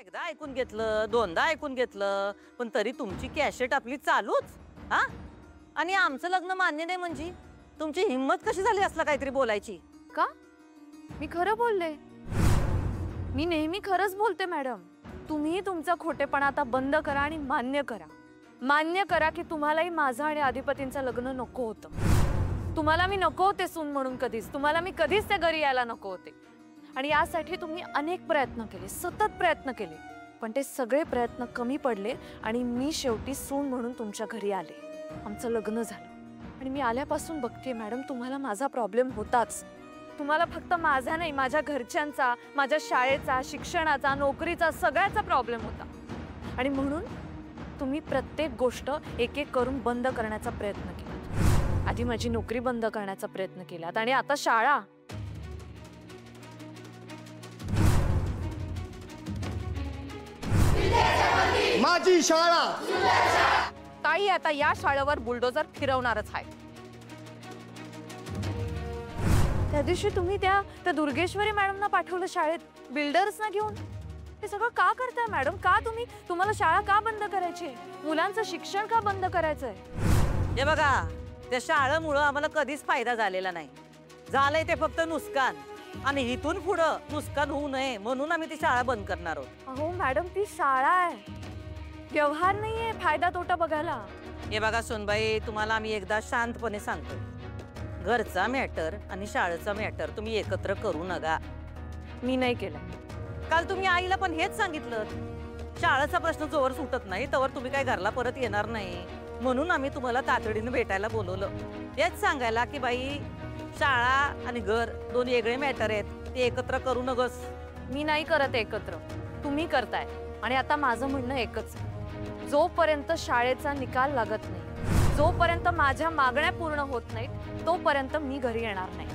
एकदा ऐकून घेतलं, दोनदा ऐकून घेतलं, पण तरी तुमची कॅसेट आपली चालूच. हा? आणि आमचं लग्न मान्य नाही म्हणजे तुमची हिम्मत कशी झाली असलं काहीतरी बोलायची? का? मी खरं बोलले. मी नेहमी खरंच बोलते मॅडम. तुम्ही तुमचा खोटेपणा आता बंद करा आणि मान्य करा. मान्य करा की तुम्हालाही माझं आणि अधिपतींचं लग्न नको होतं. तुम्हाला मी नको होते सून म्हणून कधीच. तुम्हाला मी कधीच त्या घरी यायला नको होते. आणि यासाठी तुम्ही अनेक प्रयत्न केले, सतत प्रयत्न केले. पण ते सगळे प्रयत्न कमी पडले आणि मी शेवटी सून म्हणून तुमच्या घरी आले. आमचं लग्न झालं. आणि मी आल्यापासून बघते मॅडम, तुम्हाला माझा प्रॉब्लेम होताच. तुम्हाला फक्त माझा नाही, माझ्या घरच्यांचा, माझ्या शाळेचा, शिक्षणाचा, नोकरीचा, सगळ्याचा प्रॉब्लेम होता. आणि म्हणून तुम्ही प्रत्येक गोष्ट एक एक करून बंद करण्याचा प्रयत्न केला. आधी माझी नोकरी बंद करण्याचा प्रयत्न केलात आणि आता शाळा. माझी शाळा. ताई आता या शाळेवर बुलडोजर फिरवणारच आहे. त्या दिवशी तुम्ही त्या दुर्गेश्वरी मॅडमना पाठवलं शाळेत, बिल्डर्सना घेऊन. हे सगळं का करताय मॅडम? का तुम्हाला शाळा का बंद करायची? मुलांचं शिक्षण का बंद करायचंय? हे बघा, त्या शाळेमुळं आम्हाला कधीच फायदा झालेला नाही. झालंय ते फक्त नुकसान. आणि इथून पुढं नुकसान होऊ नये म्हणून आम्ही ती शाळा बंद करणार आहोत. अहो मॅडम, ती शाळा आहे, व्यवहार नाहीये फायदा तोटा बघायला. हे बघा सोनबाई, तुम्हाला आम्ही एकदा शांतपणे सांगतो, घरचा मॅटर आणि शाळेचा मॅटर तुम्ही एकत्र करू नका. मी नाही केलं. काल तुम्ही आईला पण हेच सांगितलं, शाळेचा प्रश्न जोवर सुटत नाही तोवर तुम्ही काय घरला परत येणार नाही. म्हणून आम्ही तुम्हाला तातडीने भेटायला बोलवलं, हेच सांगायला की बाई शाळा आणि घर दोन वेगळे मॅटर आहेत, ते एकत्र करू नगस. मी नाही करत एकत्र, तुम्ही करताय. आणि आता माझं म्हणणं एकच, जोपर्यंत शाळेचा निकाल लागत नाही, जोपर्यंत माझ्या मागण्या पूर्ण होत नाहीत, तोपर्यंत मी घरी येणार नाही.